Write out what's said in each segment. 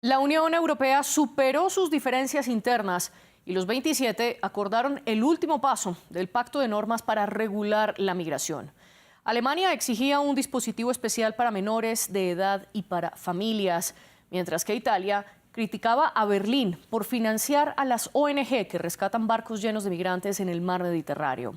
La Unión Europea superó sus diferencias internas y los 27 acordaron el último paso del pacto de normas para regular la migración. Alemania exigía un dispositivo especial para menores de edad y para familias, mientras que Italia criticaba a Berlín por financiar a las ONG que rescatan barcos llenos de migrantes en el mar Mediterráneo.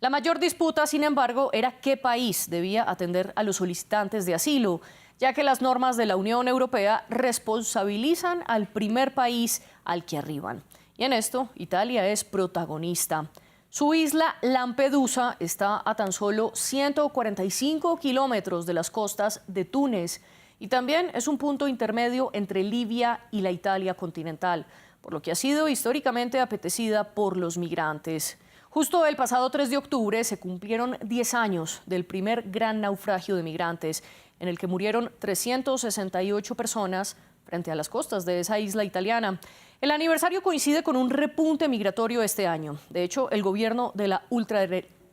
La mayor disputa, sin embargo, era qué país debía atender a los solicitantes de asilo, ya que las normas de la Unión Europea responsabilizan al primer país al que arriban. Y en esto, Italia es protagonista. Su isla Lampedusa está a tan solo 145 kilómetros de las costas de Túnez y también es un punto intermedio entre Libia y la Italia continental, por lo que ha sido históricamente apetecida por los migrantes. Justo el pasado 3 de octubre se cumplieron 10 años del primer gran naufragio de migrantes, en el que murieron 368 personas frente a las costas de esa isla italiana. El aniversario coincide con un repunte migratorio este año. De hecho, el gobierno de la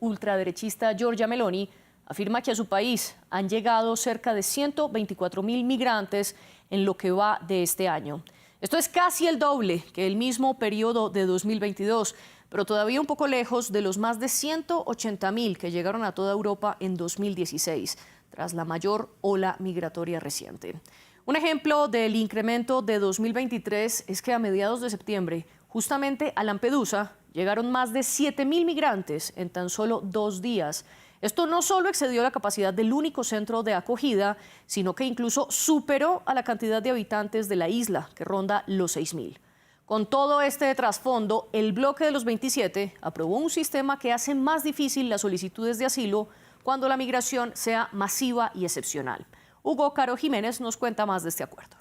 ultraderechista Giorgia Meloni afirma que a su país han llegado cerca de 124.000 migrantes en lo que va de este año. Esto es casi el doble que el mismo periodo de 2022, pero todavía un poco lejos de los más de 180.000 que llegaron a toda Europa en 2016, tras la mayor ola migratoria reciente. Un ejemplo del incremento de 2023 es que a mediados de septiembre, justamente a Lampedusa, llegaron más de 7.000 migrantes en tan solo 2 días. Esto no solo excedió la capacidad del único centro de acogida, sino que incluso superó a la cantidad de habitantes de la isla, que ronda los 6.000. Con todo este trasfondo, el bloque de los 27 aprobó un sistema que hace más difícil las solicitudes de asilo cuando la migración sea masiva y excepcional. Hugo Caro Jiménez nos cuenta más de este acuerdo.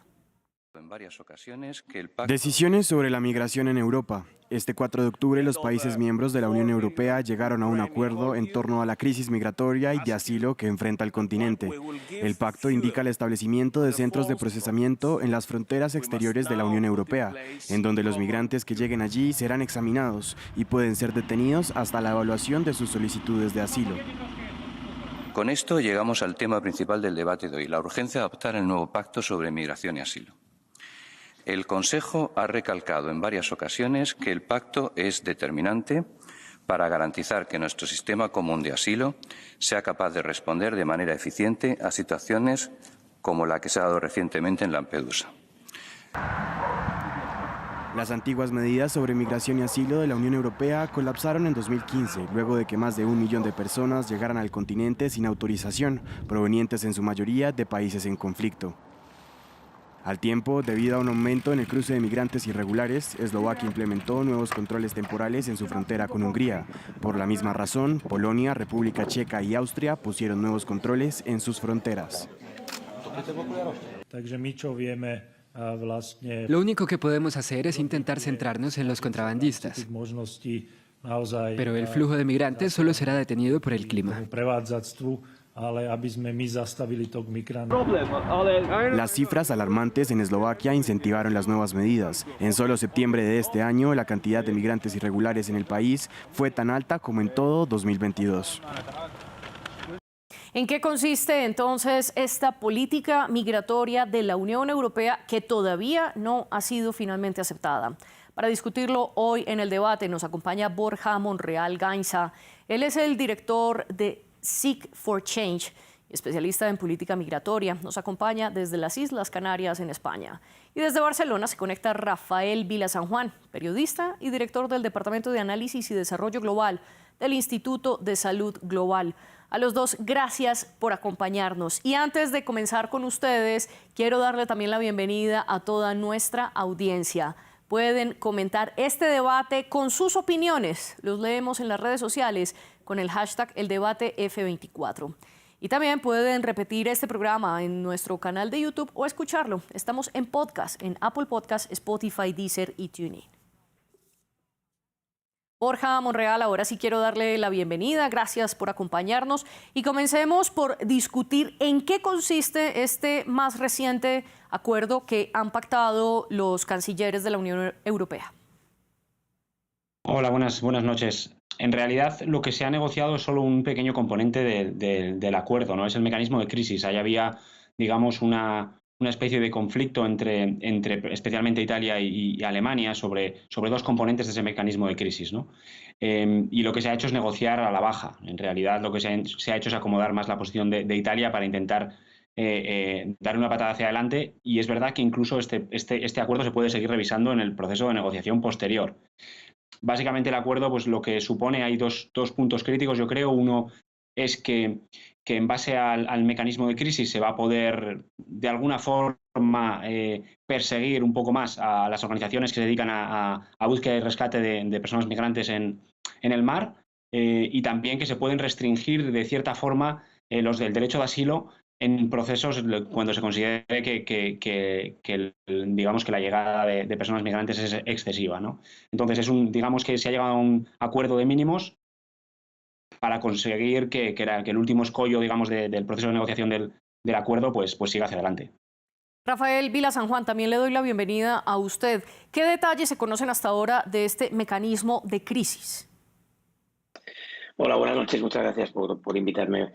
Decisiones sobre la migración en Europa. Este 4 de octubre los países miembros de la Unión Europea llegaron a un acuerdo en torno a la crisis migratoria y de asilo que enfrenta el continente. El pacto indica el establecimiento de centros de procesamiento en las fronteras exteriores de la Unión Europea, en donde los migrantes que lleguen allí serán examinados y pueden ser detenidos hasta la evaluación de sus solicitudes de asilo. Con esto llegamos al tema principal del debate de hoy, la urgencia de adoptar el nuevo pacto sobre migración y asilo. El Consejo ha recalcado en varias ocasiones que el pacto es determinante para garantizar que nuestro sistema común de asilo sea capaz de responder de manera eficiente a situaciones como la que se ha dado recientemente en Lampedusa. Las antiguas medidas sobre migración y asilo de la Unión Europea colapsaron en 2015, luego de que más de 1 millón de personas llegaran al continente sin autorización, provenientes en su mayoría de países en conflicto. Al tiempo, debido a un aumento en el cruce de migrantes irregulares, Eslovaquia implementó nuevos controles temporales en su frontera con Hungría. Por la misma razón, Polonia, República Checa y Austria pusieron nuevos controles en sus fronteras. Lo único que podemos hacer es intentar centrarnos en los contrabandistas. Pero el flujo de migrantes solo será detenido por el clima. Las cifras alarmantes en Eslovaquia incentivaron las nuevas medidas. En solo septiembre de este año, la cantidad de migrantes irregulares en el país fue tan alta como en todo 2022. ¿En qué consiste entonces esta política migratoria de la Unión Europea que todavía no ha sido finalmente aceptada? Para discutirlo hoy en el debate nos acompaña Borja Monreal Gainza. Él es el director de Seek for Change, especialista en política migratoria. Nos acompaña desde las Islas Canarias en España. Y desde Barcelona se conecta Rafael Vila San Juan, periodista y director del Departamento de Análisis y Desarrollo Global del Instituto de Salud Global. A los dos, gracias por acompañarnos. Y antes de comenzar con ustedes, quiero darle también la bienvenida a toda nuestra audiencia. Pueden comentar este debate con sus opiniones. Los leemos en las redes sociales con el hashtag #eldebatef24. Y también pueden repetir este programa en nuestro canal de YouTube o escucharlo. Estamos en podcast, en Apple Podcast, Spotify, Deezer y TuneIn. Borja Monreal, ahora sí quiero darle la bienvenida. Gracias por acompañarnos. Y comencemos por discutir en qué consiste este más reciente acuerdo que han pactado los cancilleres de la Unión Europea. Hola, buenas noches. En realidad, lo que se ha negociado es solo un pequeño componente del acuerdo, ¿no? Es el mecanismo de crisis. Ahí había, digamos, una especie de conflicto entre especialmente Italia y Alemania sobre dos componentes de ese mecanismo de crisis, ¿no? Y lo que se ha hecho es negociar a la baja. En realidad lo que se ha hecho es acomodar más la posición de Italia para intentar dar una patada hacia adelante, y es verdad que incluso este acuerdo se puede seguir revisando en el proceso de negociación posterior. Básicamente el acuerdo, pues lo que supone, hay dos puntos críticos, yo creo. Uno es que en base al mecanismo de crisis se va a poder de alguna forma perseguir un poco más a las organizaciones que se dedican a búsqueda y rescate de personas migrantes en el mar, y también que se pueden restringir de cierta forma los del derecho de asilo en procesos cuando se considere digamos que la llegada de personas migrantes es excesiva, ¿no? Entonces digamos que se ha llegado a un acuerdo de mínimos para conseguir que el último escollo, digamos, del proceso de negociación del acuerdo pues siga hacia adelante. Rafael Vila San Juan, también le doy la bienvenida a usted. ¿Qué detalles se conocen hasta ahora de este mecanismo de crisis? Hola, buenas noches, muchas gracias por invitarme.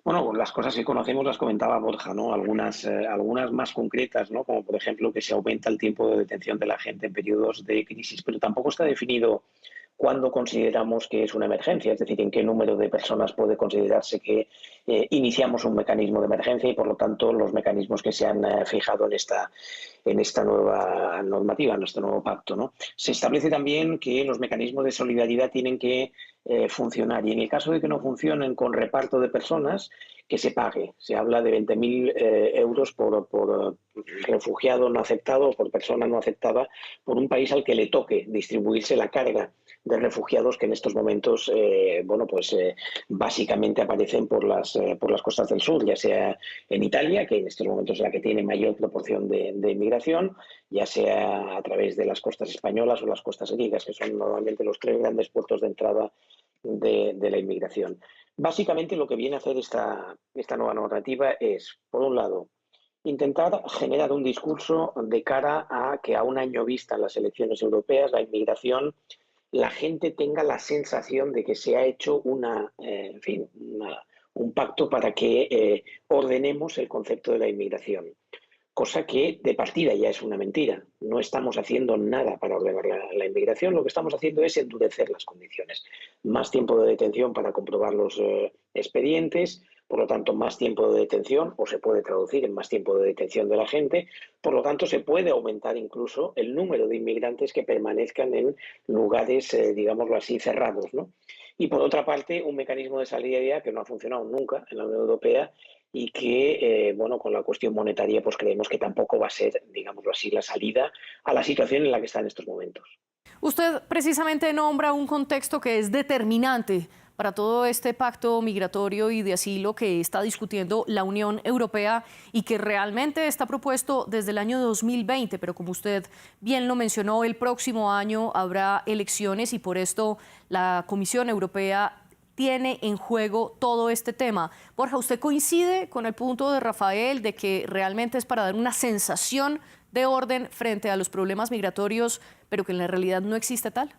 Bueno, las cosas que conocemos las comentaba Borja, ¿no? Algunas más concretas, ¿no? Como por ejemplo que se aumenta el tiempo de detención de la gente en periodos de crisis, pero tampoco está definido cuándo consideramos que es una emergencia, es decir, en qué número de personas puede considerarse que iniciamos un mecanismo de emergencia, y por lo tanto los mecanismos que se han fijado en esta nueva normativa, en este nuevo pacto, ¿no? Se establece también que los mecanismos de solidaridad tienen que funcionar, y en el caso de que no funcionen con reparto de personas, que se pague. Se habla de 20.000 euros por refugiado no aceptado o por persona no aceptada por un país al que le toque distribuirse la carga de refugiados que en estos momentos básicamente aparecen por las costas del sur, ya sea en Italia, que en estos momentos es la que tiene mayor proporción de inmigración, ya sea a través de las costas españolas o las costas griegas, que son normalmente los tres grandes puertos de entrada de la inmigración. Básicamente lo que viene a hacer esta nueva normativa es, por un lado, intentar generar un discurso de cara a que a un año vista en las elecciones europeas la inmigración, la gente tenga la sensación de que se ha hecho un pacto para que ordenemos el concepto de la inmigración. Cosa que de partida ya es una mentira. No estamos haciendo nada para ordenar la inmigración, lo que estamos haciendo es endurecer las condiciones. Más tiempo de detención para comprobar los expedientes, por lo tanto más tiempo de detención, o se puede traducir en más tiempo de detención de la gente, por lo tanto se puede aumentar incluso el número de inmigrantes que permanezcan en lugares, digámoslo así, cerrados, ¿no? Y por otra parte, un mecanismo de salida que no ha funcionado nunca en la Unión Europea, y que, con la cuestión monetaria, pues creemos que tampoco va a ser, digámoslo así, la salida a la situación en la que está en estos momentos. Usted precisamente nombra un contexto que es determinante para todo este pacto migratorio y de asilo que está discutiendo la Unión Europea y que realmente está propuesto desde el año 2020, pero como usted bien lo mencionó, el próximo año habrá elecciones y por esto la Comisión Europea tiene en juego todo este tema. Borja, ¿usted coincide con el punto de Rafael de que realmente es para dar una sensación de orden frente a los problemas migratorios, pero que en la realidad no existe tal?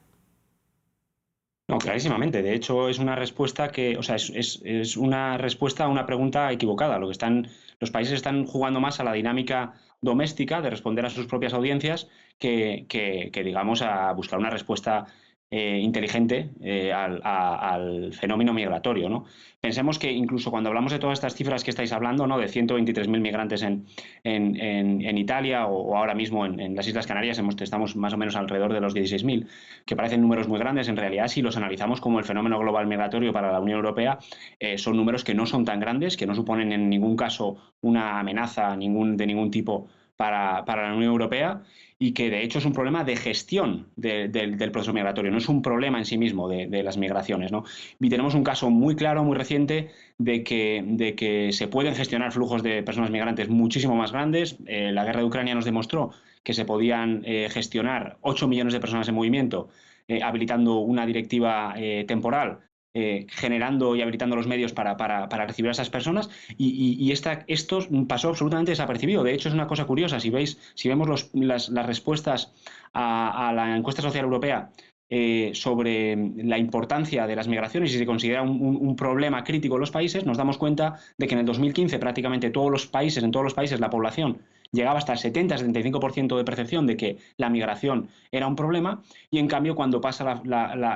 No, clarísimamente. De hecho, es una respuesta es una respuesta a una pregunta equivocada. Los países están jugando más a la dinámica doméstica de responder a sus propias audiencias que digamos, a buscar una respuesta inteligente al fenómeno migratorio, ¿no? Pensemos que incluso cuando hablamos de todas estas cifras que estáis hablando, ¿no? De 123.000 migrantes en Italia, o ahora mismo en las Islas Canarias estamos más o menos alrededor de los 16.000, que parecen números muy grandes. En realidad, si los analizamos como el fenómeno global migratorio para la Unión Europea, son números que no son tan grandes, que no suponen en ningún caso una amenaza de ningún tipo para la Unión Europea, y que de hecho es un problema de gestión del proceso migratorio, no es un problema en sí mismo de las migraciones, ¿no? Y tenemos un caso muy claro, muy reciente, de que se pueden gestionar flujos de personas migrantes muchísimo más grandes. La guerra de Ucrania nos demostró que se podían gestionar 8 millones de personas en movimiento, habilitando una directiva temporal, generando y habilitando los medios para recibir a esas personas, y esto pasó absolutamente desapercibido. De hecho, es una cosa curiosa. Si vemos las respuestas a la encuesta social europea sobre la importancia de las migraciones y si se considera un problema crítico en los países, nos damos cuenta de que en el 2015 prácticamente en todos los países la población llegaba hasta el 70-75% de percepción de que la migración era un problema, y en cambio cuando pasa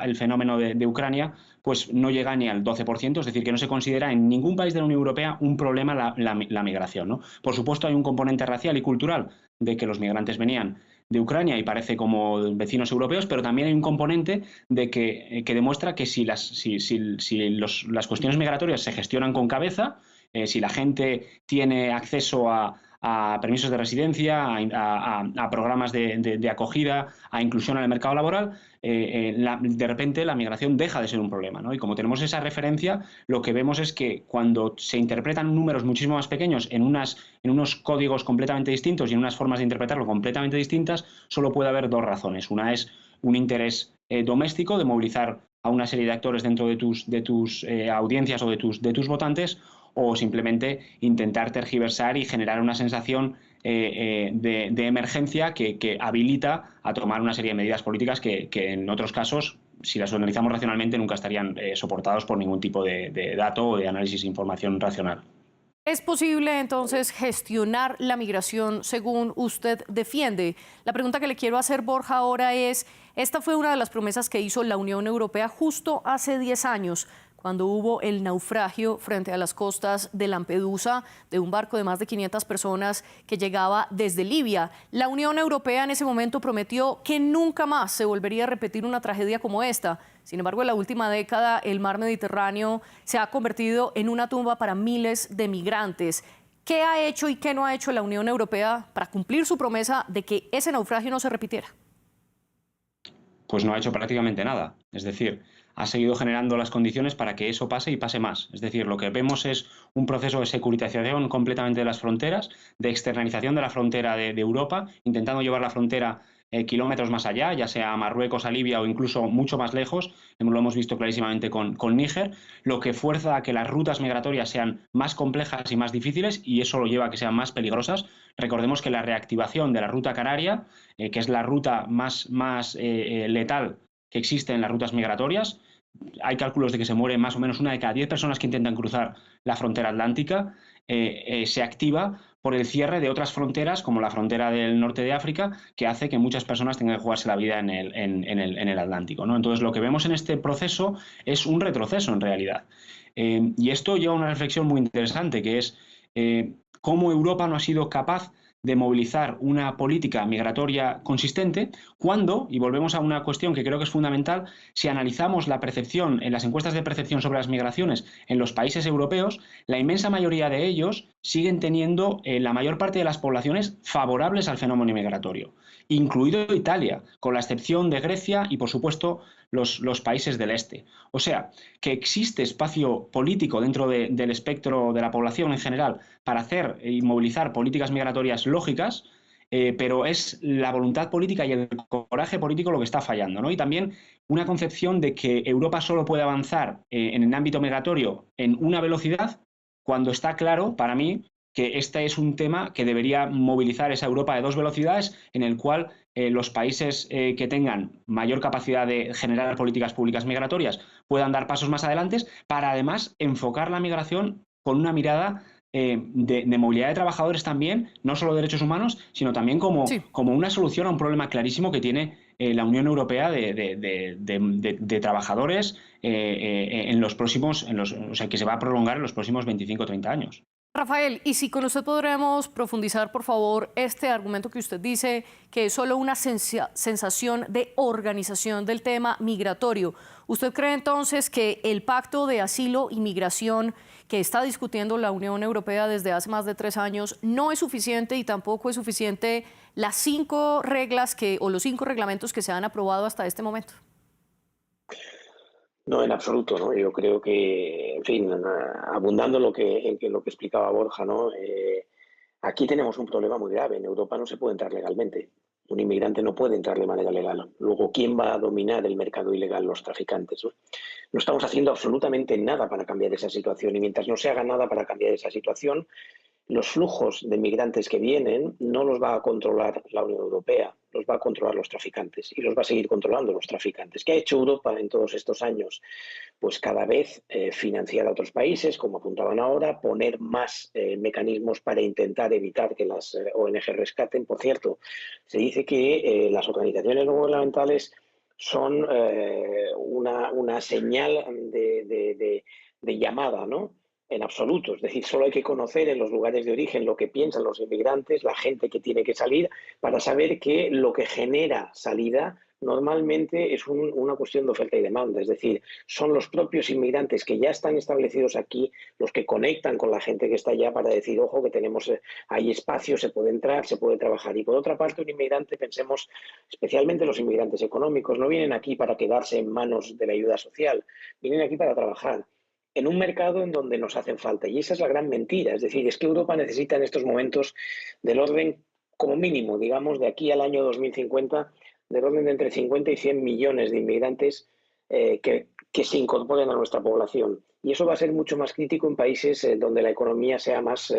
el fenómeno de Ucrania, pues no llega ni al 12%, es decir, que no se considera en ningún país de la Unión Europea un problema la migración, ¿no? Por supuesto hay un componente racial y cultural de que los migrantes venían de Ucrania y parece como vecinos europeos, pero también hay un componente de que demuestra que si las cuestiones migratorias se gestionan con cabeza, si la gente tiene acceso a permisos de residencia, a programas de acogida, a inclusión en el mercado laboral, de repente la migración deja de ser un problema, ¿no? Y como tenemos esa referencia, lo que vemos es que cuando se interpretan números muchísimo más pequeños en unos códigos completamente distintos y en unas formas de interpretarlo completamente distintas, solo puede haber dos razones. Una es un interés doméstico de movilizar a una serie de actores dentro de tus audiencias o de tus votantes, o simplemente intentar tergiversar y generar una sensación de emergencia que habilita a tomar una serie de medidas políticas que en otros casos, si las analizamos racionalmente, nunca estarían soportados por ningún tipo de dato o de análisis de información racional. ¿Es posible entonces gestionar la migración según usted defiende? La pregunta que le quiero hacer, Borja, ahora es, esta fue una de las promesas que hizo la Unión Europea justo hace 10 años, cuando hubo el naufragio frente a las costas de Lampedusa de un barco de más de 500 personas que llegaba desde Libia. La Unión Europea en ese momento prometió que nunca más se volvería a repetir una tragedia como esta. Sin embargo, en la última década, el mar Mediterráneo se ha convertido en una tumba para miles de migrantes. ¿Qué ha hecho y qué no ha hecho la Unión Europea para cumplir su promesa de que ese naufragio no se repitiera? Pues no ha hecho prácticamente nada. Es decir, ha seguido generando las condiciones para que eso pase y pase más. Es decir, lo que vemos es un proceso de securitización completamente de las fronteras, de externalización de la frontera de Europa, intentando llevar la frontera kilómetros más allá, ya sea a Marruecos, a Libia o incluso mucho más lejos. Lo hemos visto clarísimamente con Níger, lo que fuerza a que las rutas migratorias sean más complejas y más difíciles, y eso lo lleva a que sean más peligrosas. Recordemos que la reactivación de la ruta canaria, que es la ruta más letal que existe en las rutas migratorias, hay cálculos de que se muere más o menos 1 de cada 10 personas que intentan cruzar la frontera atlántica, se activa por el cierre de otras fronteras, como la frontera del norte de África, que hace que muchas personas tengan que jugarse la vida en el Atlántico, ¿no? Entonces, lo que vemos en este proceso es un retroceso, en realidad. Y esto lleva a una reflexión muy interesante, que es cómo Europa no ha sido capaz de movilizar una política migratoria consistente cuando, y volvemos a una cuestión que creo que es fundamental, si analizamos la percepción en las encuestas de percepción sobre las migraciones en los países europeos, la inmensa mayoría de ellos siguen teniendo la mayor parte de las poblaciones favorables al fenómeno migratorio, incluido Italia, con la excepción de Grecia y, por supuesto, los países del este. O sea, que existe espacio político dentro del espectro de la población en general para hacer y movilizar políticas migratorias lógicas, pero es la voluntad política y el coraje político lo que está fallando, ¿no? Y también una concepción de que Europa solo puede avanzar en el ámbito migratorio en una velocidad, cuando está claro, para mí, que este es un tema que debería movilizar esa Europa de 2 velocidades, en el cual los países que tengan mayor capacidad de generar políticas públicas migratorias puedan dar pasos más adelante, para además enfocar la migración con una mirada de movilidad de trabajadores también, no solo derechos humanos, sino también como una solución a un problema clarísimo que tiene la Unión Europea de trabajadores o sea, que se va a prolongar en los próximos 25 o 30 años. Rafael, y si con usted podremos profundizar, por favor, este argumento que usted dice que es solo una sensación de organización del tema migratorio. ¿Usted cree entonces que el pacto de asilo y migración que está discutiendo la Unión Europea desde hace más de 3 años no es suficiente, y tampoco es suficiente las 5 reglas o los 5 reglamentos que se han aprobado hasta este momento? No, en absoluto, ¿no? Yo creo que, en fin, abundando en lo que explicaba Borja, ¿no? Aquí tenemos un problema muy grave. En Europa no se puede entrar legalmente. Un inmigrante no puede entrar de manera legal. Luego, ¿quién va a dominar el mercado ilegal? Los traficantes, ¿no? No estamos haciendo absolutamente nada para cambiar esa situación, y mientras no se haga nada para cambiar esa situación, los flujos de migrantes que vienen no los va a controlar la Unión Europea. los va a controlar los traficantes y los va a seguir controlando los traficantes. ¿Qué ha hecho Europa en todos estos años? Pues cada vez financiar a otros países, como apuntaban ahora, poner más mecanismos para intentar evitar que las ONG rescaten. Por cierto, se dice que las organizaciones no gubernamentales son una señal de llamada, ¿no? En absoluto. Es decir, solo hay que conocer en los lugares de origen lo que piensan los inmigrantes, la gente que tiene que salir, para saber que lo que genera salida normalmente es una cuestión de oferta y demanda. Es decir, son los propios inmigrantes que ya están establecidos aquí los que conectan con la gente que está allá para decir, ojo, que tenemos, hay espacio, se puede entrar, se puede trabajar. Y por otra parte, un inmigrante, pensemos, especialmente los inmigrantes económicos, no vienen aquí para quedarse en manos de la ayuda social, vienen aquí para trabajar en un mercado en donde nos hacen falta. Y esa es la gran mentira. Es decir, es que Europa necesita en estos momentos del orden, como mínimo, digamos, de aquí al año 2050, del orden de entre 50 y 100 millones de inmigrantes que se incorporen a nuestra población. Y eso va a ser mucho más crítico en países donde la economía sea más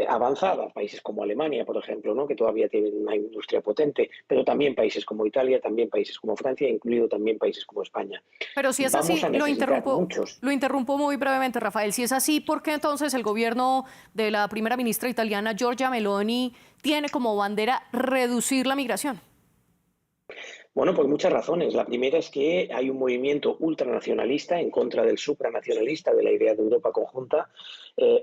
avanzada, países como Alemania, por ejemplo, ¿no? Que todavía tienen una industria potente, pero también países como Italia, también países como Francia, incluido también países como España. Pero si es así, lo interrumpo muy brevemente, Rafael. Si es así, ¿por qué entonces el gobierno de la primera ministra italiana, Giorgia Meloni, tiene como bandera reducir la migración? Bueno, por muchas razones. La primera es que hay un movimiento ultranacionalista en contra del supranacionalista, de la idea de Europa conjunta,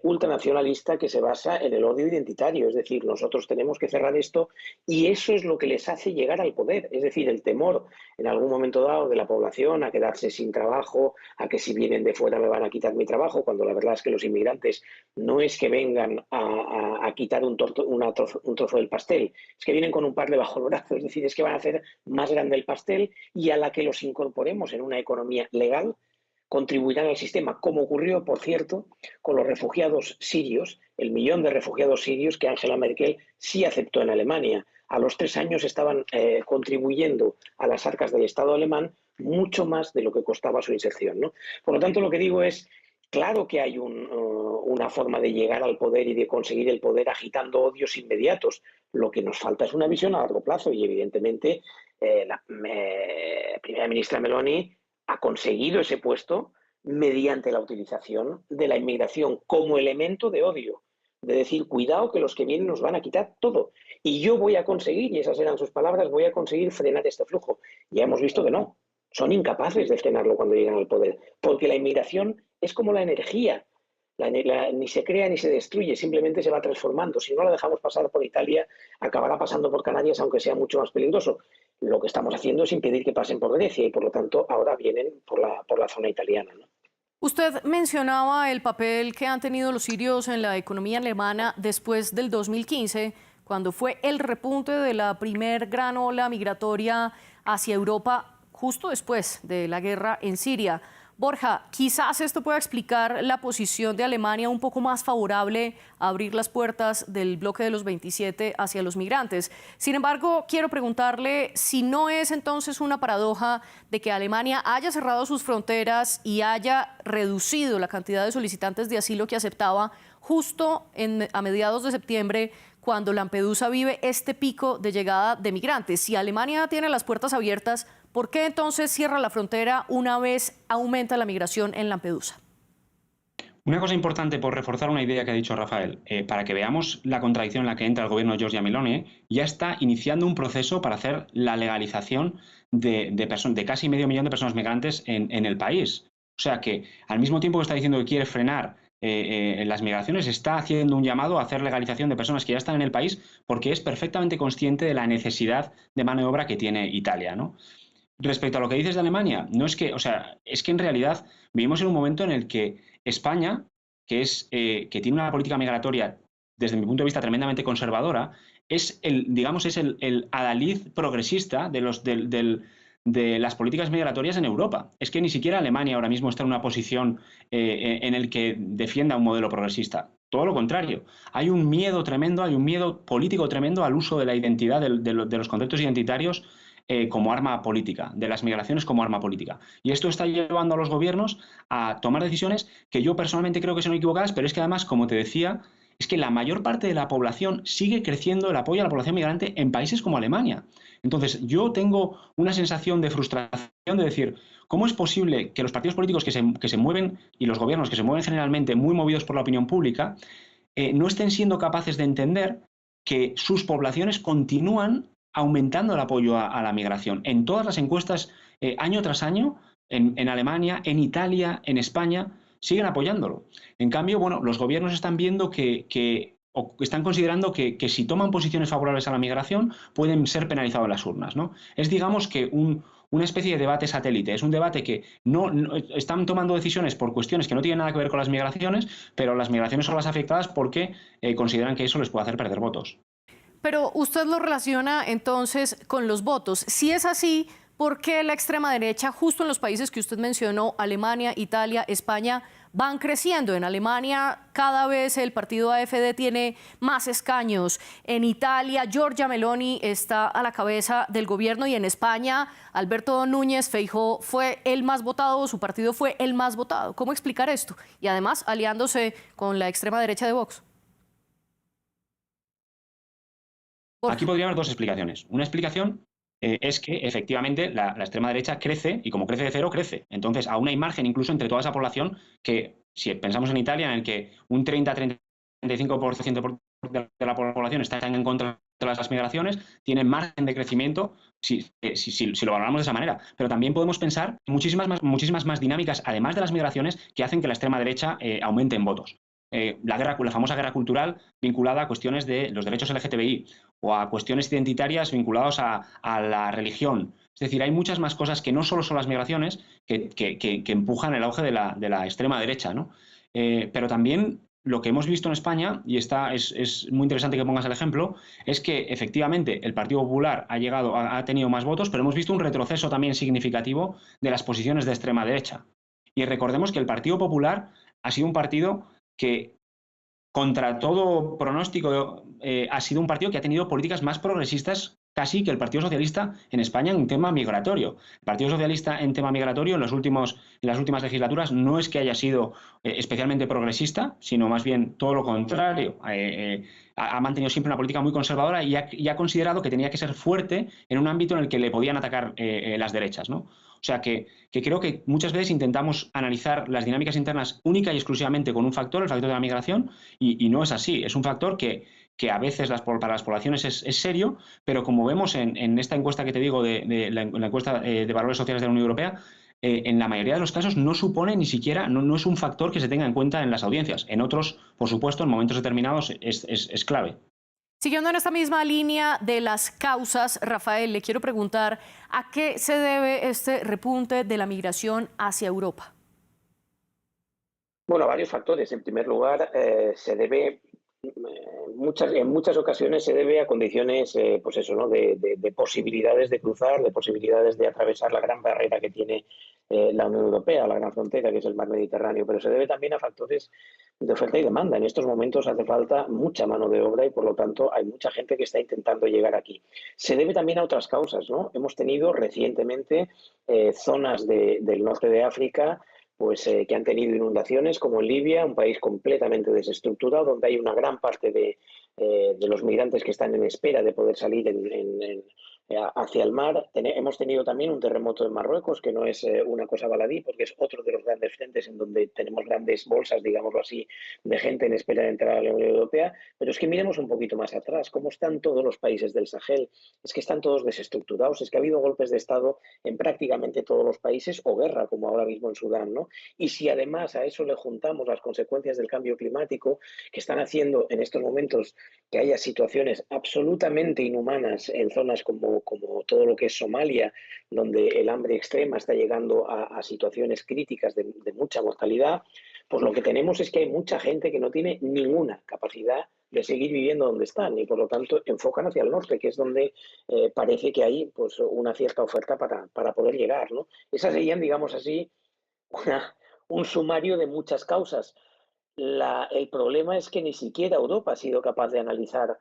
ultranacionalista que se basa en el odio identitario. Es decir, nosotros tenemos que cerrar esto y eso es lo que les hace llegar al poder. Es decir, el temor en algún momento dado de la población a quedarse sin trabajo, a que si vienen de fuera me van a quitar mi trabajo, cuando la verdad es que los inmigrantes no es que vengan a quitar un trozo del pastel, es que vienen con un par debajo del brazo. Es decir, es que van a hacer más grande el pastel y a la que los incorporemos en una economía legal contribuirán al sistema, como ocurrió, por cierto, con los refugiados sirios, el 1 millón de refugiados sirios que Angela Merkel sí aceptó en Alemania. A los 3 años estaban contribuyendo a las arcas del Estado alemán mucho más de lo que costaba su inserción, ¿no? Por lo tanto, lo que digo es, claro que hay una forma de llegar al poder y de conseguir el poder agitando odios inmediatos. Lo que nos falta es una visión a largo plazo y, evidentemente, la primera ministra Meloni ha conseguido ese puesto mediante la utilización de la inmigración como elemento de odio, de decir, cuidado que los que vienen nos van a quitar todo. Y yo voy a conseguir, y esas eran sus palabras, voy a conseguir frenar este flujo. Ya hemos visto que no, son incapaces de frenarlo cuando llegan al poder, porque la inmigración es como la energía. Ni se crea ni se destruye, simplemente se va transformando. Si no la dejamos pasar por Italia, acabará pasando por Canarias, aunque sea mucho más peligroso. Lo que estamos haciendo es impedir que pasen por Grecia y, por lo tanto, ahora vienen por la zona italiana, ¿no? Usted mencionaba el papel que han tenido los sirios en la economía alemana después del 2015, cuando fue el repunte de la primer gran ola migratoria hacia Europa, justo después de la guerra en Siria. Borja, quizás esto pueda explicar la posición de Alemania un poco más favorable a abrir las puertas del bloque de los 27 hacia los migrantes. Sin embargo, quiero preguntarle si no es entonces una paradoja de que Alemania haya cerrado sus fronteras y haya reducido la cantidad de solicitantes de asilo que aceptaba justo a mediados de septiembre, cuando Lampedusa vive este pico de llegada de migrantes. Si Alemania tiene las puertas abiertas, ¿por qué entonces cierra la frontera una vez aumenta la migración en Lampedusa? Una cosa importante, por reforzar una idea que ha dicho Rafael, para que veamos la contradicción en la que entra el gobierno de Giorgia Meloni, ya está iniciando un proceso para hacer la legalización de casi medio millón de personas migrantes en el país. O sea que, al mismo tiempo que está diciendo que quiere frenar las migraciones, está haciendo un llamado a hacer legalización de personas que ya están en el país, porque es perfectamente consciente de la necesidad de mano de obra que tiene Italia, ¿no? Respecto a lo que dices de Alemania, no es que, o sea, es que en realidad vivimos en un momento en el que España, que tiene una política migratoria, desde mi punto de vista, tremendamente conservadora, es el adalid progresista de las políticas migratorias en Europa. Es que ni siquiera Alemania ahora mismo está en una posición en el que defienda un modelo progresista. Todo lo contrario. Hay un miedo tremendo, hay un miedo político tremendo al uso de la identidad, de los conceptos identitarios como arma política, de las migraciones como arma política. Y esto está llevando a los gobiernos a tomar decisiones que yo personalmente creo que son equivocadas, pero es que además, como te decía, es que la mayor parte de la población sigue creciendo el apoyo a la población migrante en países como Alemania. Entonces, yo tengo una sensación de frustración de decir, ¿cómo es posible que los partidos políticos que se mueven y los gobiernos que se mueven generalmente muy movidos por la opinión pública no estén siendo capaces de entender que sus poblaciones continúan aumentando el apoyo a la migración? En todas las encuestas, año tras año, en Alemania, en Italia, en España, siguen apoyándolo. En cambio, bueno, los gobiernos están viendo o están considerando que si toman posiciones favorables a la migración pueden ser penalizados en las urnas, ¿no? Es, digamos, que una especie de debate satélite. Es un debate que no están tomando decisiones por cuestiones que no tienen nada que ver con las migraciones, pero las migraciones son las afectadas porque consideran que eso les puede hacer perder votos. Pero usted lo relaciona entonces con los votos. Si es así, ¿por qué la extrema derecha, justo en los países que usted mencionó, Alemania, Italia, España, van creciendo? En Alemania cada vez el partido AfD tiene más escaños. En Italia, Giorgia Meloni está a la cabeza del gobierno, y en España, Alberto Núñez Feijóo fue el más votado, su partido fue el más votado. ¿Cómo explicar esto? Y además aliándose con la extrema derecha de Vox. Aquí podría haber dos explicaciones. Una explicación es que efectivamente la extrema derecha crece, y como crece de cero, crece. Entonces, aún hay margen incluso entre toda esa población que, si pensamos en Italia, en el que un 30-35% de la población está en contra de las migraciones, tiene margen de crecimiento si lo valoramos de esa manera. Pero también podemos pensar en muchísimas más dinámicas, además de las migraciones, que hacen que la extrema derecha aumente en votos. La famosa guerra cultural vinculada a cuestiones de los derechos LGTBI o a cuestiones identitarias vinculadas a la religión. Es decir, hay muchas más cosas que no solo son las migraciones que empujan el auge de la extrema derecha, ¿no? Pero también lo que hemos visto en España, y es muy interesante que pongas el ejemplo, es que efectivamente el Partido Popular ha tenido más votos, pero hemos visto un retroceso también significativo de las posiciones de extrema derecha. Y recordemos que el Partido Popular ha sido un partido que, contra todo pronóstico, ha sido un partido que ha tenido políticas más progresistas casi que el Partido Socialista en España en tema migratorio. El Partido Socialista en tema migratorio en las últimas legislaturas no es que haya sido especialmente progresista, sino más bien todo lo contrario. Ha mantenido siempre una política muy conservadora y ha considerado que tenía que ser fuerte en un ámbito en el que le podían atacar las derechas, ¿no? O sea que creo que muchas veces intentamos analizar las dinámicas internas única y exclusivamente con un factor, el factor de la migración, y no es así. Es un factor que a veces para las poblaciones es serio, pero como vemos en esta encuesta que te digo, de la encuesta de valores sociales de la Unión Europea, en la mayoría de los casos no supone ni siquiera, no es un factor que se tenga en cuenta en las audiencias. En otros, por supuesto, en momentos determinados es clave. Siguiendo en esta misma línea de las causas, Rafael, le quiero preguntar, ¿a qué se debe este repunte de la migración hacia Europa? Bueno, varios factores. En primer lugar, se debe, en muchas ocasiones se debe a condiciones, pues eso, ¿no? de posibilidades de cruzar, de posibilidades de atravesar la gran barrera que tiene la Unión Europea, la gran frontera que es el mar Mediterráneo, pero se debe también a factores de oferta y demanda. En estos momentos hace falta mucha mano de obra y, por lo tanto, hay mucha gente que está intentando llegar aquí. Se debe también a otras causas, ¿no? Hemos tenido recientemente zonas del norte de África pues que han tenido inundaciones, como en Libia, un país completamente desestructurado, donde hay una gran parte de los migrantes que están en espera de poder salir hacia el mar. Hemos tenido también un terremoto en Marruecos, que no es una cosa baladí, porque es otro de los grandes frentes en donde tenemos grandes bolsas, digámoslo así, de gente en espera de entrar a la Unión Europea. Pero es que miremos un poquito más atrás, cómo están todos los países del Sahel. Es que están todos desestructurados, es que ha habido golpes de Estado en prácticamente todos los países, o guerra, como ahora mismo en Sudán, ¿no? Y si además a eso le juntamos las consecuencias del cambio climático, que están haciendo en estos momentos que haya situaciones absolutamente inhumanas en zonas como todo lo que es Somalia, donde el hambre extrema está llegando a situaciones críticas de mucha mortalidad, pues lo que tenemos es que hay mucha gente que no tiene ninguna capacidad de seguir viviendo donde están y, por lo tanto, enfocan hacia el norte, que es donde parece que hay pues, una cierta oferta para poder llegar, ¿no? Esas serían, digamos así, un sumario de muchas causas. El problema es que ni siquiera Europa ha sido capaz de analizar,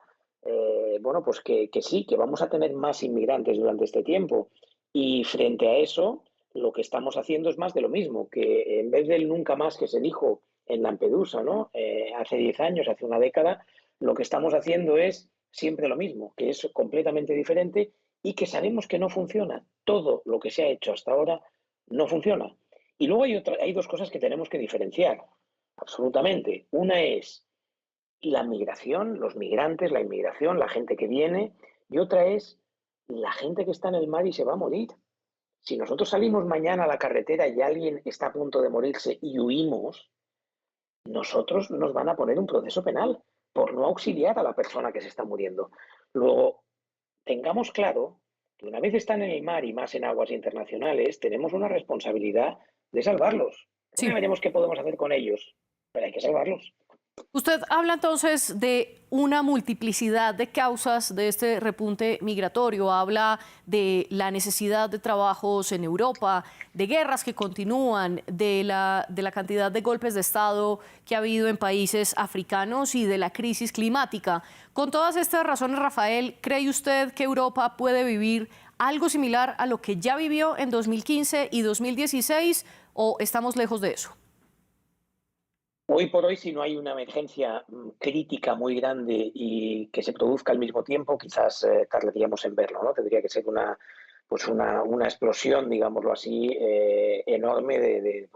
bueno, pues que sí, que vamos a tener más inmigrantes durante este tiempo. Y frente a eso, lo que estamos haciendo es más de lo mismo, que en vez del nunca más que se dijo en Lampedusa, ¿no? Hace 10 años, hace una década, lo que estamos haciendo es siempre lo mismo, que es completamente diferente y que sabemos que no funciona. Todo lo que se ha hecho hasta ahora no funciona. Y luego hay dos cosas que tenemos que diferenciar, absolutamente. Una es la migración, los migrantes, la inmigración, la gente que viene, y otra es la gente que está en el mar y se va a morir. Si nosotros salimos mañana a la carretera y alguien está a punto de morirse y huimos, nosotros nos van a poner un proceso penal por no auxiliar a la persona que se está muriendo. Luego, tengamos claro que una vez están en el mar y más en aguas internacionales, tenemos una responsabilidad de salvarlos. Sí. Ya veremos qué podemos hacer con ellos, pero hay que salvarlos. Usted habla entonces de una multiplicidad de causas de este repunte migratorio, habla de la necesidad de trabajos en Europa, de guerras que continúan, de la cantidad de golpes de Estado que ha habido en países africanos y de la crisis climática. Con todas estas razones, Rafael, ¿cree usted que Europa puede vivir algo similar a lo que ya vivió en 2015 y 2016 o estamos lejos de eso? Hoy por hoy, si no hay una emergencia crítica muy grande y que se produzca al mismo tiempo, quizás tardaríamos en verlo, ¿no? Tendría que ser una explosión, digámoslo así, enorme de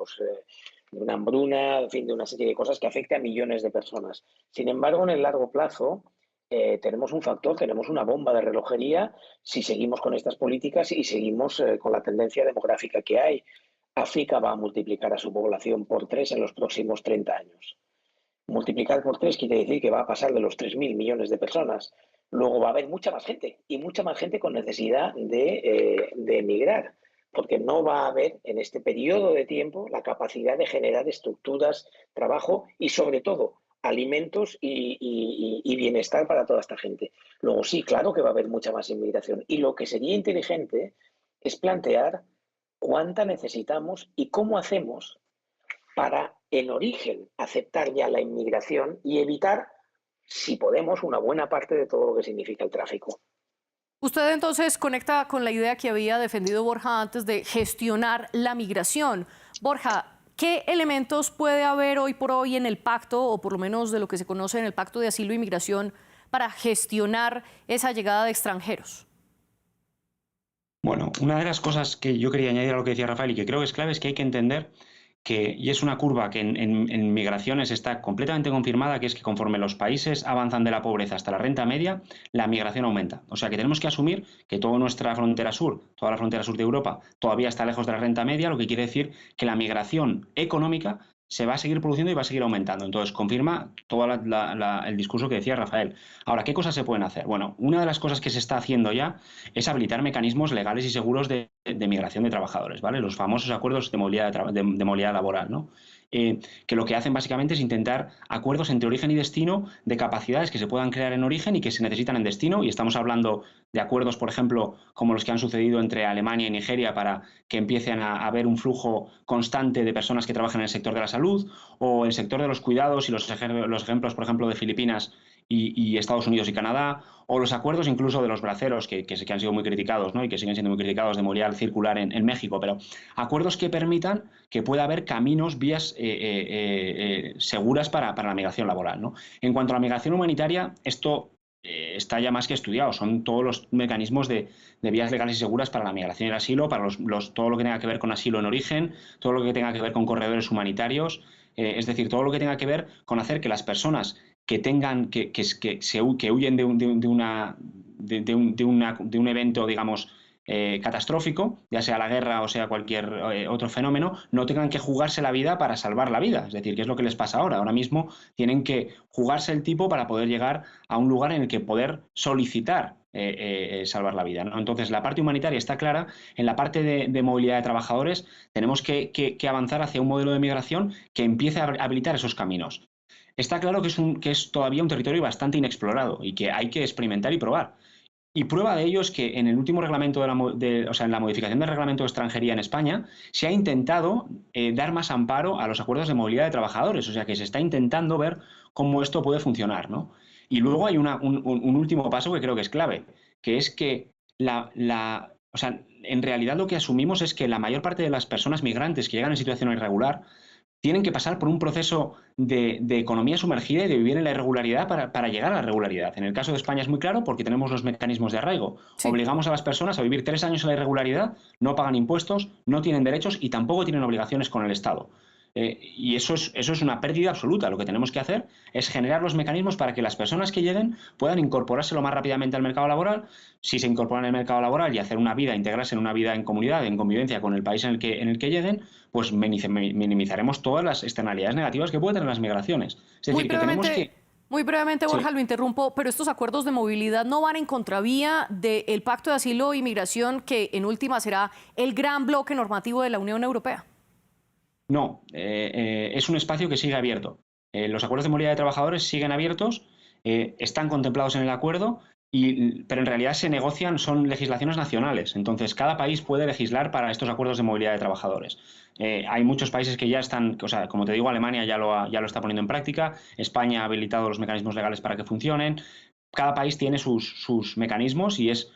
una hambruna, en fin, de una serie de cosas que afecte a millones de personas. Sin embargo, en el largo plazo tenemos un factor, tenemos una bomba de relojería si seguimos con estas políticas y seguimos con la tendencia demográfica que hay. África va a multiplicar a su población por 3 en los próximos 30 años. Multiplicar por 3 quiere decir que va a pasar de los 3.000 millones de personas. Luego va a haber mucha más gente y mucha más gente con necesidad de emigrar, porque no va a haber en este periodo de tiempo la capacidad de generar estructuras, trabajo y sobre todo alimentos y bienestar para toda esta gente. Luego sí, claro que va a haber mucha más inmigración y lo que sería inteligente es plantear cuánta necesitamos y cómo hacemos para, en origen, aceptar ya la inmigración y evitar, si podemos, una buena parte de todo lo que significa el tráfico. Usted entonces conecta con la idea que había defendido Borja antes de gestionar la migración. Borja, ¿qué elementos puede haber hoy por hoy en el pacto, o por lo menos de lo que se conoce en el Pacto de Asilo y Migración, para gestionar esa llegada de extranjeros? Bueno, una de las cosas que yo quería añadir a lo que decía Rafael y que creo que es clave es que hay que entender que, y es una curva que en migraciones está completamente confirmada, que es que conforme los países avanzan de la pobreza hasta la renta media, la migración aumenta. O sea que tenemos que asumir que toda nuestra frontera sur, toda la frontera sur de Europa, todavía está lejos de la renta media, lo que quiere decir que la migración económica se va a seguir produciendo y va a seguir aumentando. Entonces, confirma todo el discurso que decía Rafael. Ahora, ¿qué cosas se pueden hacer? Bueno, una de las cosas que se está haciendo ya es habilitar mecanismos legales y seguros de migración de trabajadores, ¿vale? Los famosos acuerdos de movilidad laboral, ¿no? Que lo que hacen básicamente es intentar acuerdos entre origen y destino de capacidades que se puedan crear en origen y que se necesitan en destino, y estamos hablando de acuerdos, por ejemplo, como los que han sucedido entre Alemania y Nigeria para que empiecen a haber un flujo constante de personas que trabajan en el sector de la salud o el sector de los cuidados, y los ejemplos, por ejemplo, de Filipinas y Estados Unidos y Canadá, o los acuerdos incluso de los braceros, que han sido muy criticados, ¿no? Y que siguen siendo muy criticados, de movilidad circular en México, pero acuerdos que permitan que pueda haber caminos, vías seguras para la migración laboral, ¿no? En cuanto a la migración humanitaria, esto está ya más que estudiado. Son todos los mecanismos de vías legales y seguras para la migración y el asilo, para todo lo que tenga que ver con asilo en origen, todo lo que tenga que ver con corredores humanitarios, es decir, todo lo que tenga que ver con hacer que las personas que huyen de un evento, digamos, catastrófico, ya sea la guerra o sea cualquier otro fenómeno, no tengan que jugarse la vida para salvar la vida. Es decir, ¿qué es lo que les pasa ahora? Ahora mismo tienen que jugarse el tipo para poder llegar a un lugar en el que poder solicitar salvar la vida, ¿no? Entonces, la parte humanitaria está clara. En la parte de movilidad de trabajadores tenemos que avanzar hacia un modelo de migración que empiece a habilitar esos caminos. Está claro que es todavía un territorio bastante inexplorado y que hay que experimentar y probar. Y prueba de ello es que en el último reglamento en la modificación del reglamento de extranjería en España, se ha intentado dar más amparo a los acuerdos de movilidad de trabajadores. O sea que se está intentando ver cómo esto puede funcionar, ¿no? Y luego hay un último paso que creo que es clave, que es que en realidad lo que asumimos es que la mayor parte de las personas migrantes que llegan en situación irregular tienen que pasar por un proceso de economía sumergida y de vivir en la irregularidad para llegar a la regularidad. En el caso de España es muy claro porque tenemos los mecanismos de arraigo. Sí. Obligamos a las personas a vivir 3 años en la irregularidad, no pagan impuestos, no tienen derechos y tampoco tienen obligaciones con el Estado. Y eso es una pérdida absoluta. Lo que tenemos que hacer es generar los mecanismos para que las personas que lleguen puedan incorporarse lo más rápidamente al mercado laboral. Si se incorporan al mercado laboral y hacer una vida, integrarse en una vida en comunidad, en convivencia con el país en el que lleguen, pues minimizaremos todas las externalidades negativas que pueden tener las migraciones. Es decir, que tenemos que... Muy brevemente, Borja, Sí. lo interrumpo, pero estos acuerdos de movilidad no van en contravía del Pacto de Asilo e Inmigración, que en última será el gran bloque normativo de la Unión Europea. No, es un espacio que sigue abierto. Los acuerdos de movilidad de trabajadores siguen abiertos, están contemplados en el acuerdo, pero en realidad se negocian, son legislaciones nacionales. Entonces, cada país puede legislar para estos acuerdos de movilidad de trabajadores. Hay muchos países que ya están, o sea, como te digo, Alemania ya lo está poniendo en práctica, España ha habilitado los mecanismos legales para que funcionen. Cada país tiene sus mecanismos y es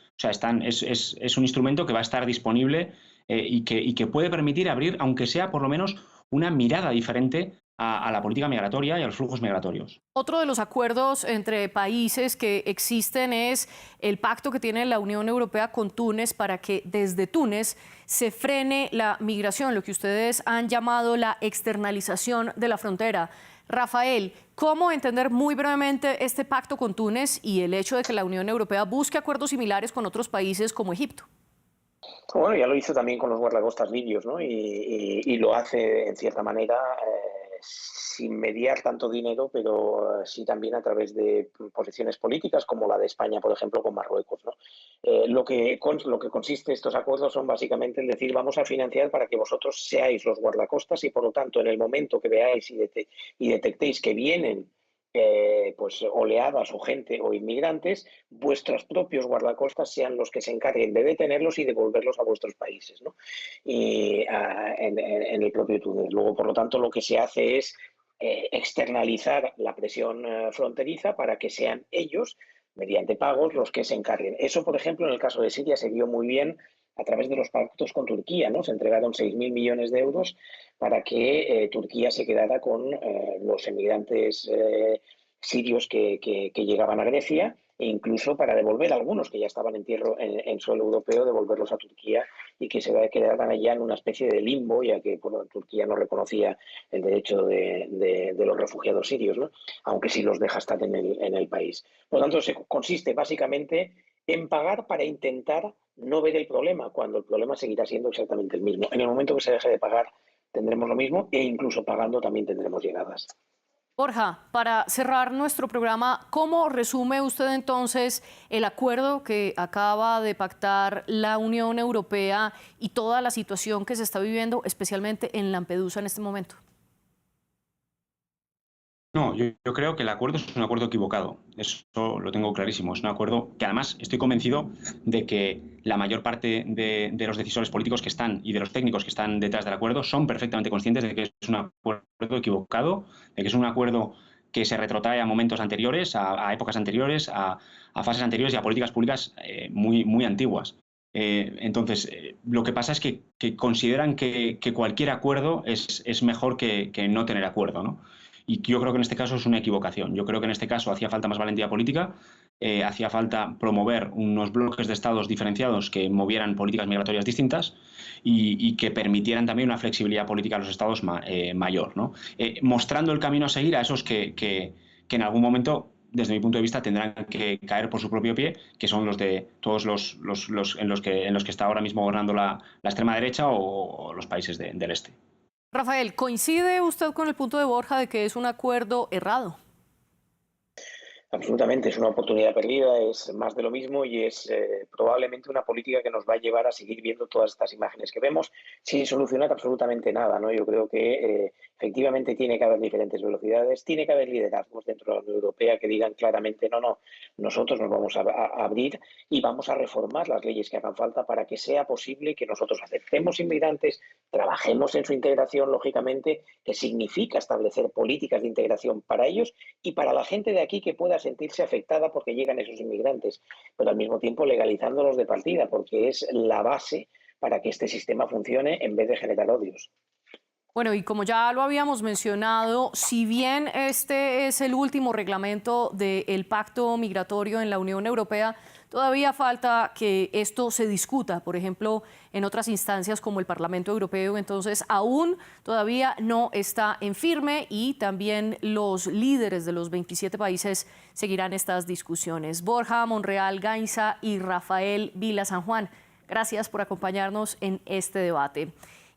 un instrumento que va a estar disponible y que puede permitir abrir, aunque sea por lo menos, una mirada diferente a la política migratoria y a los flujos migratorios. Otro de los acuerdos entre países que existen es el pacto que tiene la Unión Europea con Túnez para que desde Túnez se frene la migración, lo que ustedes han llamado la externalización de la frontera. Rafael, ¿cómo entender muy brevemente este pacto con Túnez y el hecho de que la Unión Europea busque acuerdos similares con otros países como Egipto? Bueno, ya lo hizo también con los guardacostas libios, ¿no? Y lo hace en cierta manera sin mediar tanto dinero, pero sí también a través de posiciones políticas como la de España, por ejemplo, con Marruecos, ¿no? Lo que consiste estos acuerdos son básicamente el decir vamos a financiar para que vosotros seáis los guardacostas y por lo tanto en el momento que veáis y detectéis que vienen pues oleadas o gente o inmigrantes, vuestros propios guardacostas sean los que se encarguen de detenerlos y devolverlos a vuestros países, ¿no? Y en el propio Túnez. Luego, por lo tanto, lo que se hace es externalizar la presión fronteriza para que sean ellos, mediante pagos, los que se encarguen. Eso, por ejemplo, en el caso de Siria se vio muy bien a través de los pactos con Turquía, ¿no? Se entregaron 6.000 millones de euros para que Turquía se quedara con los emigrantes sirios que llegaban a Grecia e incluso para devolver a algunos que ya estaban en suelo europeo, devolverlos a Turquía y que se quedaran allá en una especie de limbo, ya que Turquía no reconocía el derecho de los refugiados sirios, ¿no? Aunque sí los deja estar en el país. Por lo tanto, consiste básicamente en pagar para intentar no ver el problema, cuando el problema seguirá siendo exactamente el mismo. En el momento que se deje de pagar, tendremos lo mismo e incluso pagando también tendremos llegadas. Borja, para cerrar nuestro programa, ¿cómo resume usted entonces el acuerdo que acaba de pactar la Unión Europea y toda la situación que se está viviendo, especialmente en Lampedusa en este momento? No, yo creo que el acuerdo es un acuerdo equivocado. Eso lo tengo clarísimo. Es un acuerdo que además estoy convencido de que la mayor parte de los decisores políticos que están y de los técnicos que están detrás del acuerdo son perfectamente conscientes de que es un acuerdo equivocado, de que es un acuerdo que se retrotrae a momentos anteriores, a épocas anteriores, a fases anteriores y a políticas públicas muy antiguas. Entonces, lo que pasa es que consideran que cualquier acuerdo es mejor que no tener acuerdo, ¿no? Y yo creo que en este caso es una equivocación. Yo creo que en este caso hacía falta más valentía política, hacía falta promover unos bloques de estados diferenciados que movieran políticas migratorias distintas y que permitieran también una flexibilidad política a los estados mayor, ¿no? Mostrando el camino a seguir a esos que en algún momento, desde mi punto de vista, tendrán que caer por su propio pie, que son los de todos los en los que está ahora mismo gobernando la extrema derecha o los países del este. Rafael, ¿coincide usted con el punto de Borja de que es un acuerdo errado? Absolutamente, es una oportunidad perdida, es más de lo mismo y es probablemente una política que nos va a llevar a seguir viendo todas estas imágenes que vemos sin solucionar absolutamente nada, ¿no? Yo creo que efectivamente tiene que haber diferentes velocidades, tiene que haber liderazgos dentro de la Unión Europea que digan claramente no, nosotros nos vamos a abrir y vamos a reformar las leyes que hagan falta para que sea posible que nosotros aceptemos inmigrantes, trabajemos en su integración, lógicamente, que significa establecer políticas de integración para ellos y para la gente de aquí que pueda sentirse afectada porque llegan esos inmigrantes, pero al mismo tiempo legalizándolos de partida, porque es la base para que este sistema funcione en vez de generar odios. Bueno, y como ya lo habíamos mencionado, si bien este es el último reglamento del pacto migratorio en la Unión Europea, todavía falta que esto se discuta, por ejemplo, en otras instancias como el Parlamento Europeo. Entonces, aún todavía no está en firme y también los líderes de los 27 países seguirán estas discusiones. Borja Monreal Gainza y Rafael Vila San Juan, gracias por acompañarnos en este debate.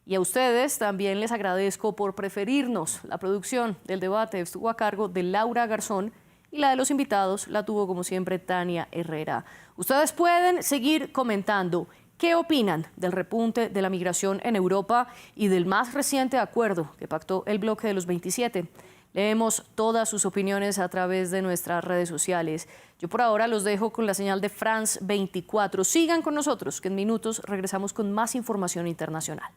Y a ustedes también les agradezco por preferirnos. La producción del debate estuvo a cargo de Laura Garzón y la de los invitados la tuvo, como siempre, Tania Herrera. Ustedes pueden seguir comentando qué opinan del repunte de la migración en Europa y del más reciente acuerdo que pactó el bloque de los 27. Leemos todas sus opiniones a través de nuestras redes sociales. Yo por ahora los dejo con la señal de France 24. Sigan con nosotros, que en minutos regresamos con más información internacional.